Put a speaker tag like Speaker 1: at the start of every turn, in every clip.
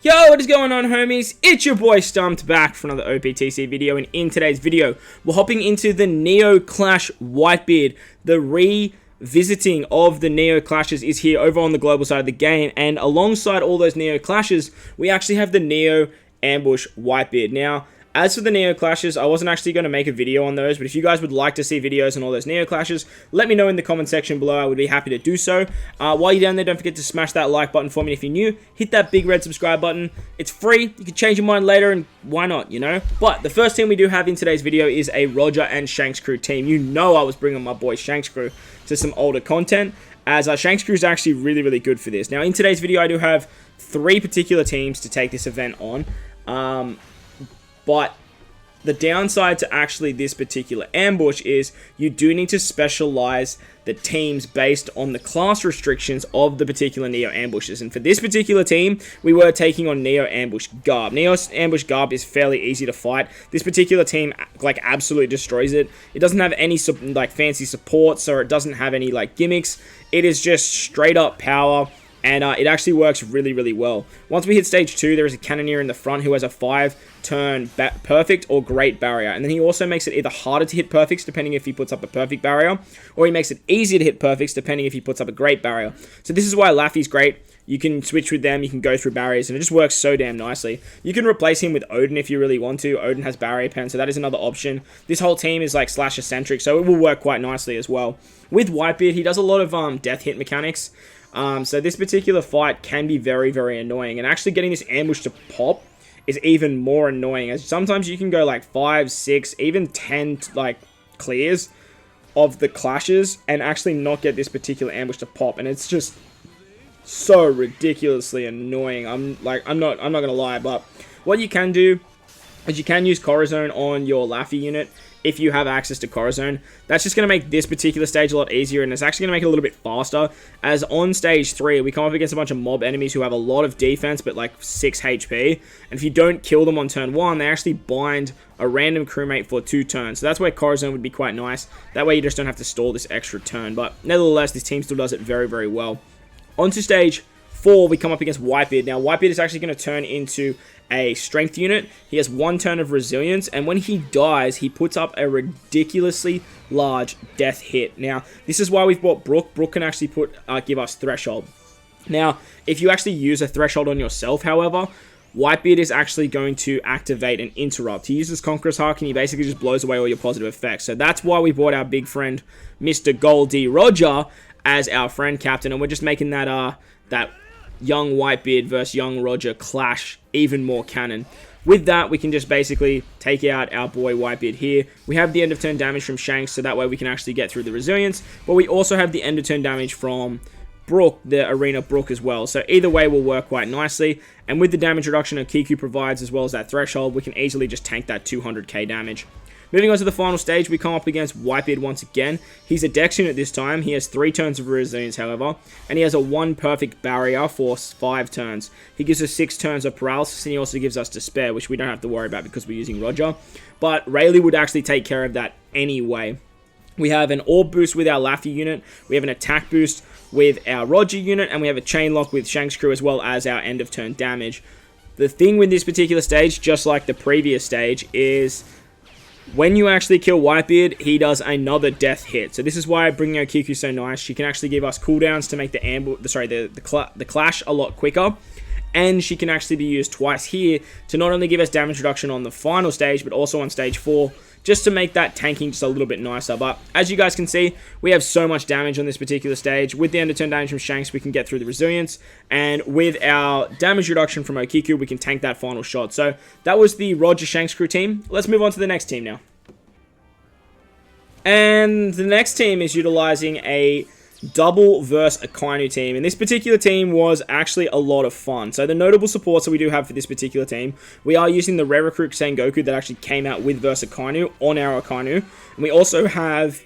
Speaker 1: Yo, what is going on, homies? It's your boy Stumped back for another Optc video, and in today's video, we're hopping into the Neo Clash WhiteBeard. The revisiting of the Neo Clashes is here over on the global side of the game, and alongside all those Neo Clashes, we actually have the Neo Ambush WhiteBeard. Now, as for the Neo Clashes, I wasn't actually going to make a video on those, but if you guys would like to see videos on all those Neo Clashes, let me know in the comment section below. I would be happy to do so. While you're down there, don't forget to smash that like button for me. If you're new, hit that big red subscribe button. It's free. You can change your mind later, and why not, you know? But the first team we do have in today's video is a Roger and Shanks crew team. You know I was bringing my boy Shanks crew to some older content, as Shanks crew is actually really good for this. Now, in today's video, I do have 3 particular teams to take this event on, but the downside to actually this particular ambush is you do need to specialize the teams based on the class restrictions of the particular Neo ambushes. And for this particular team, we were taking on Neo Ambush Garb. Neo Ambush Garb is fairly easy to fight. This particular team absolutely destroys it. It doesn't have any fancy supports, or it doesn't have any gimmicks. It is just straight up power. And it actually works really well. Once we hit stage 2, there is a Cannoneer in the front who has a 5-turn perfect or great barrier. And then he also makes it either harder to hit perfects, depending if he puts up a perfect barrier, or he makes it easier to hit perfects, depending if he puts up a great barrier. So this is why Laffy's great. You can switch with them, you can go through barriers, and it just works so damn nicely. You can replace him with Odin if you really want to. Odin has barrier pen, so that is another option. This whole team is slasher-centric, so it will work quite nicely as well. With WhiteBeard, he does a lot of death hit mechanics. So this particular fight can be very annoying, and actually getting this ambush to pop is even more annoying, as sometimes you can go 5, 6, even 10 clears of the clashes and actually not get this particular ambush to pop, and it's just so ridiculously annoying. I'm not gonna lie, but what you can do is you can use Corazon on your Laffy unit if you have access to Corazon. That's just going to make this particular stage a lot easier, and it's actually going to make it a little bit faster, as on stage 3, we come up against a bunch of mob enemies who have a lot of defense, but 6 HP, and if you don't kill them on turn 1, they actually bind a random crewmate for 2 turns, so that's where Corazon would be quite nice. That way you just don't have to stall this extra turn, but nevertheless, this team still does it very well. On to stage 4, we come up against WhiteBeard. Now, WhiteBeard is actually going to turn into a strength unit. He has 1 turn of resilience, and when he dies, he puts up a ridiculously large death hit. Now, this is why we've bought Brook. Brook can actually give us Threshold. Now, if you actually use a Threshold on yourself, however, WhiteBeard is actually going to activate an interrupt. He uses Conqueror's Hark, and he basically just blows away all your positive effects. So that's why we bought our big friend, Mr. Goldie Roger, as our friend captain, and we're just making that that young WhiteBeard versus young Roger clash even more canon. With that, we can just basically take out our boy WhiteBeard here. We have the end of turn damage from Shanks, so that way we can actually get through the resilience, but we also have the end of turn damage from Brook, the Arena Brook as well. So either way will work quite nicely, and with the damage reduction that Kiku provides, as well as that Threshold, we can easily just tank that 200k damage. Moving on to the final stage, we come up against WhiteBeard once again. He's a Dex unit this time. He has 3 turns of resilience, however, and he has a 1 perfect barrier for 5 turns. He gives us 6 turns of paralysis, and he also gives us despair, which we don't have to worry about because we're using Roger. But Rayleigh would actually take care of that anyway. We have an orb boost with our Laffy unit, we have an attack boost with our Roger unit, and we have a chain lock with Shanks crew, as well as our end of turn damage. The thing with this particular stage, just like the previous stage, is when you actually kill WhiteBeard, he does another death hit. So this is why bringing out Kiku so nice. She can actually give us cooldowns to make the clash a lot quicker. And she can actually be used twice here to not only give us damage reduction on the final stage, but also on stage 4, just to make that tanking just a little bit nicer. But as you guys can see, we have so much damage on this particular stage. With the end of turn damage from Shanks, we can get through the resilience, and with our damage reduction from Okiku, we can tank that final shot. So that was the Roger Shanks crew team. Let's move on to the next team now. And the next team is utilizing a double versus Akainu team, and this particular team was actually a lot of fun. So the notable supports that we do have for this particular team, we are using the rare recruit Sengoku that actually came out with versus Akainu on our Akainu, and we also have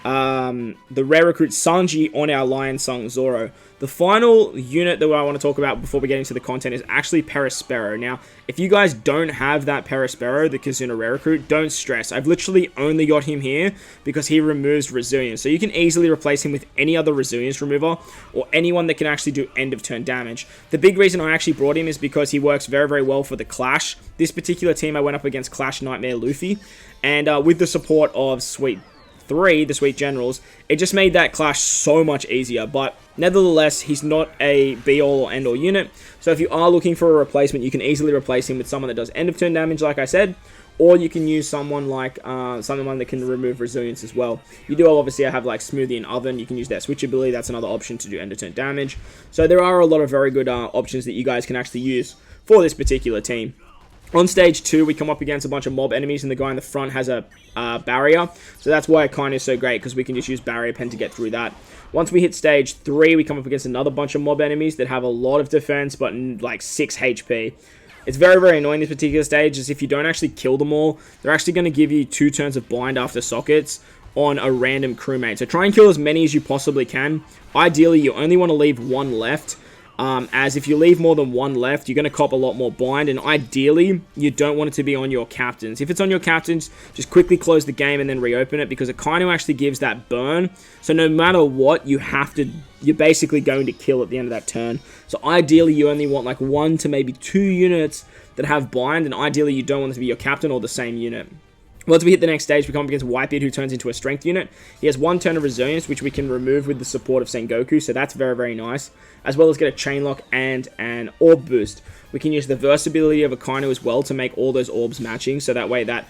Speaker 1: the rare recruit Sanji on our Lion Sung Zoro. The final unit that I want to talk about before we get into the content is actually Perispero. Now, if you guys don't have that Perispero, the Kizuna Rare Recruit, don't stress. I've literally only got him here because he removes Resilience. So you can easily replace him with any other Resilience remover or anyone that can actually do end of turn damage. The big reason I actually brought him is because he works very, very well for the Clash. This particular team I went up against Clash Nightmare Luffy, and with the support of Sweet 3, the Sweet Generals, it just made that clash so much easier. But nevertheless, he's not a be-all or end-all unit, so if you are looking for a replacement, you can easily replace him with someone that does end-of-turn damage, like I said, or you can use someone like someone that can remove Resilience as well. You do obviously have like Smoothie and Oven, you can use that switch ability, that's another option to do end-of-turn damage. So there are a lot of very good options that you guys can actually use for this particular team. On stage 2, we come up against a bunch of mob enemies, and the guy in the front has a barrier. So that's why Akainu is so great, because we can just use barrier pen to get through that. Once we hit stage 3, we come up against another bunch of mob enemies that have a lot of defense, but like 6 HP. It's very, very annoying this particular stage, as if you don't actually kill them all, they're actually going to give you 2 turns of bind after sockets on a random crewmate. So try and kill as many as you possibly can. Ideally, you only want to leave 1 left. As if you leave more than 1 left, you're going to cop a lot more bind, and ideally, you don't want it to be on your captains. If it's on your captains, just quickly close the game and then reopen it, because Akainu actually gives that burn, so no matter what, you're basically going to kill at the end of that turn. So ideally, you only want like 1 to maybe 2 units that have bind, and ideally, you don't want it to be your captain or the same unit. Once we hit the next stage, we come up against WhiteBeard, who turns into a strength unit. He has 1 turn of Resilience, which we can remove with the support of Sengoku, so that's very, very nice. As well as get a Chain Lock and an Orb Boost. We can use the versatility of Akainu as well to make all those orbs matching, so that way that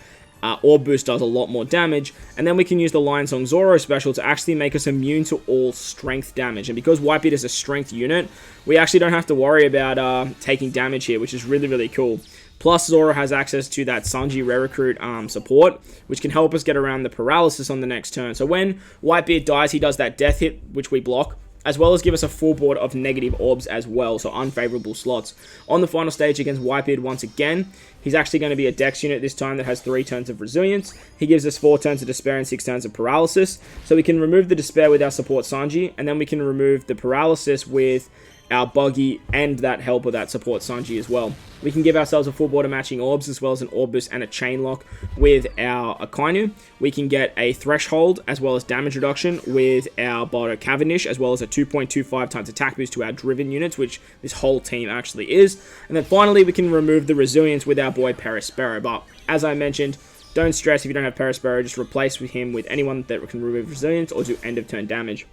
Speaker 1: Orb Boost does a lot more damage. And then we can use the Lion Song Zoro special to actually make us immune to all strength damage. And because WhiteBeard is a strength unit, we actually don't have to worry about taking damage here, which is really, really cool. Plus, Zoro has access to that Sanji Rare Recruit support, which can help us get around the paralysis on the next turn. So when WhiteBeard dies, he does that death hit, which we block, as well as give us a full board of negative orbs as well, so unfavorable slots. On the final stage against WhiteBeard once again, he's actually going to be a Dex unit this time that has 3 turns of Resilience. He gives us 4 turns of Despair and 6 turns of Paralysis. So we can remove the Despair with our support Sanji, and then we can remove the Paralysis with our Buggy and that help with that support Sanji as well. We can give ourselves a full board of matching orbs, as well as an orb boost and a chain lock with our Akainu. We can get a threshold as well as damage reduction with our Barto Cavendish, as well as a 2.25 times attack boost to our driven units, which this whole team actually is. And then finally, we can remove the Resilience with our boy Perispero. But as I mentioned, don't stress if you don't have Perispero, just replace him with anyone that can remove Resilience or do end of turn damage.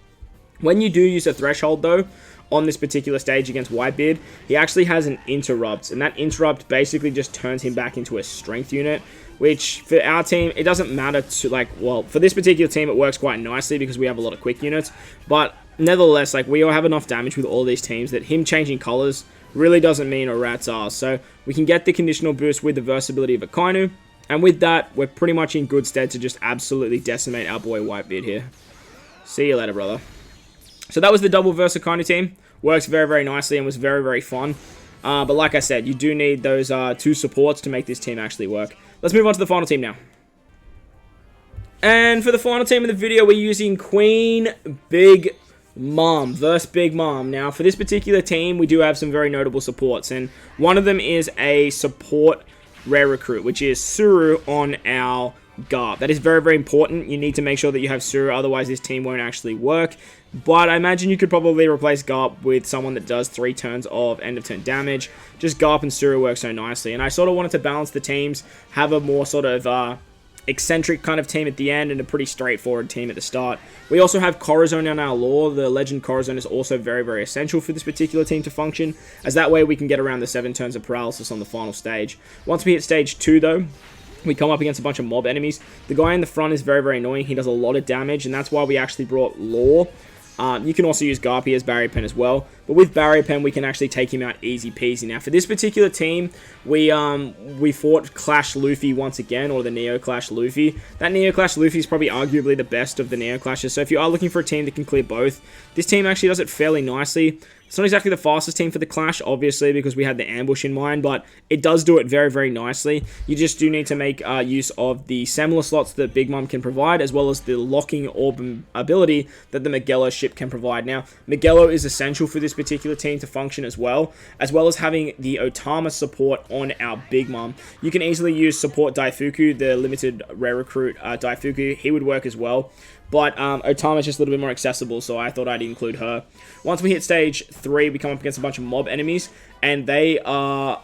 Speaker 1: When you do use a threshold though, on this particular stage against WhiteBeard, he actually has an Interrupt, and that Interrupt basically just turns him back into a strength unit, which for our team, it doesn't matter to, like, well, for this particular team, it works quite nicely because we have a lot of quick units, but nevertheless, like, we all have enough damage with all these teams that him changing colors really doesn't mean a rat's ass. So we can get the conditional boost with the versatility of Akainu, and with that, we're pretty much in good stead to just absolutely decimate our boy WhiteBeard here. See you later, brother. So that was the double versus Akainu team. Works very, very nicely and was very, very fun. But like I said, you do need those 2 supports to make this team actually work. Let's move on to the final team now. And for the final team of the video, we're using Queen Big Mom versus Big Mom. Now, for this particular team, we do have some very notable supports. And one of them is a support rare recruit, which is Suru on our Garb. That is very, very important. You need to make sure that you have Suru, otherwise this team won't actually work. But I imagine you could probably replace Garp with someone that does 3 turns of end of turn damage. Just Garp and Suru work so nicely. And I sort of wanted to balance the teams, have a more sort of eccentric kind of team at the end and a pretty straightforward team at the start. We also have Corazon on our lore. The Legend Corazon is also very, very essential for this particular team to function, as that way we can get around the 7 turns of paralysis on the final stage. Once we hit stage 2 though, we come up against a bunch of mob enemies. The guy in the front is very, very annoying. He does a lot of damage, and that's why we actually brought Lore. You can also use Garpy as Barrier Pen as well. But with Barrier Pen, we can actually take him out easy peasy. Now, for this particular team, we fought Clash Luffy once again, or the Neo Clash Luffy. That Neo Clash Luffy is probably arguably the best of the Neo Clashes. So if you are looking for a team that can clear both, this team actually does it fairly nicely. It's not exactly the fastest team for the Clash, obviously, because we had the ambush in mind, but it does do it very, very nicely. You just do need to make use of the similar slots that Big Mom can provide, as well as the locking orb ability that the Magello ship can provide. Now, Magello is essential for this particular team to function as well as having the Otama support on our Big Mom. You can easily use support Daifuku, the limited rare recruit Daifuku. He would work as well. But Otama is just a little bit more accessible, so I thought I'd include her. Once we hit stage 3, we come up against a bunch of mob enemies, and they are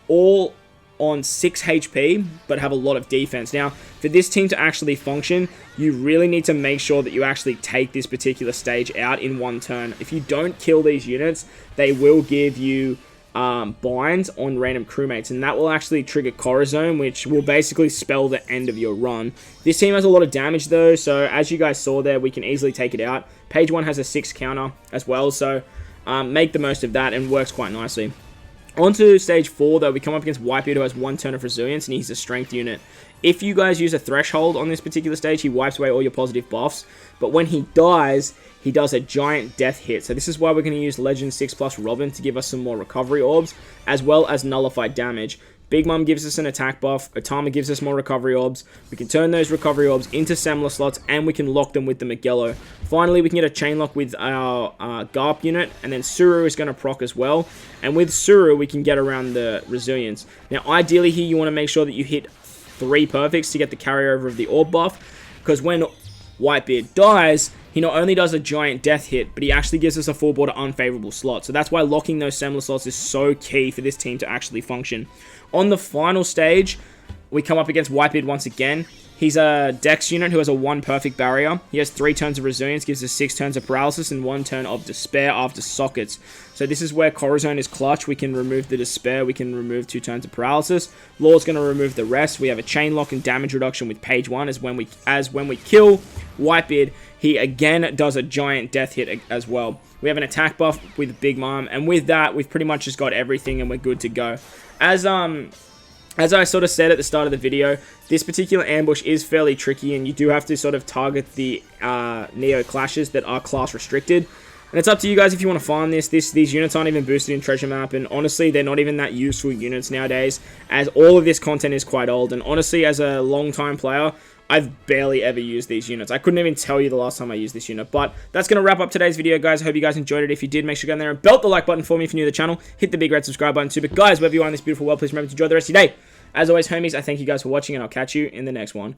Speaker 1: all on 6 HP, but have a lot of defense. Now, for this team to actually function, you really need to make sure that you actually take this particular stage out in one turn. If you don't kill these units, they will give you binds on random crewmates, and that will actually trigger Corazon, which will basically spell the end of your run. This team has a lot of damage though, so as you guys saw there, we can easily take it out. Page 1 has a 6 counter as well, so make the most of that, and works quite nicely. On to stage 4 though, we come up against WhiteBeard, who has 1 turn of resilience, and he's a strength unit. If you guys use a threshold on this particular stage, he wipes away all your positive buffs, but when he dies, he does a giant death hit. So this is why we're going to use Legend 6 plus Robin to give us some more recovery orbs, as well as nullified damage. Big Mom gives us an attack buff, Otama gives us more recovery orbs, we can turn those recovery orbs into Semler slots, and we can lock them with the Magello. Finally, we can get a chain lock with our Garp unit, and then Suru is going to proc as well, and with Suru, we can get around the resilience. Now, ideally here, you want to make sure that you hit 3 perfects to get the carryover of the orb buff, because when WhiteBeard dies, he not only does a giant death hit, but he actually gives us a full border unfavorable slot. So that's why locking those Semler slots is so key for this team to actually function. On the final stage, we come up against WhiteBeard once again. He's a Dex unit who has a 1 perfect barrier. He has 3 turns of resilience, gives us 6 turns of paralysis, and 1 turn of despair after sockets. So this is where Corazon is clutch. We can remove the despair, we can remove 2 turns of paralysis. Law's going to remove the rest. We have a chain lock and damage reduction with page 1, as when we kill WhiteBeard, he again does a giant death hit as well. We have an attack buff with Big Mom, and with that, we've pretty much just got everything and we're good to go. As I sort of said at the start of the video, this particular ambush is fairly tricky, and you do have to sort of target the Neo clashes that are class restricted. And it's up to you guys if you want to farm this. These units aren't even boosted in Treasure Map, and honestly, they're not even that useful units nowadays, as all of this content is quite old. And honestly, as a long-time player, I've barely ever used these units. I couldn't even tell you the last time I used this unit. But that's going to wrap up today's video, guys. I hope you guys enjoyed it. If you did, make sure to go in there and belt the like button for me if you're new to the channel. Hit the big red subscribe button too. But guys, wherever you are in this beautiful world, please remember to enjoy the rest of your day. As always, homies, I thank you guys for watching, and I'll catch you in the next one.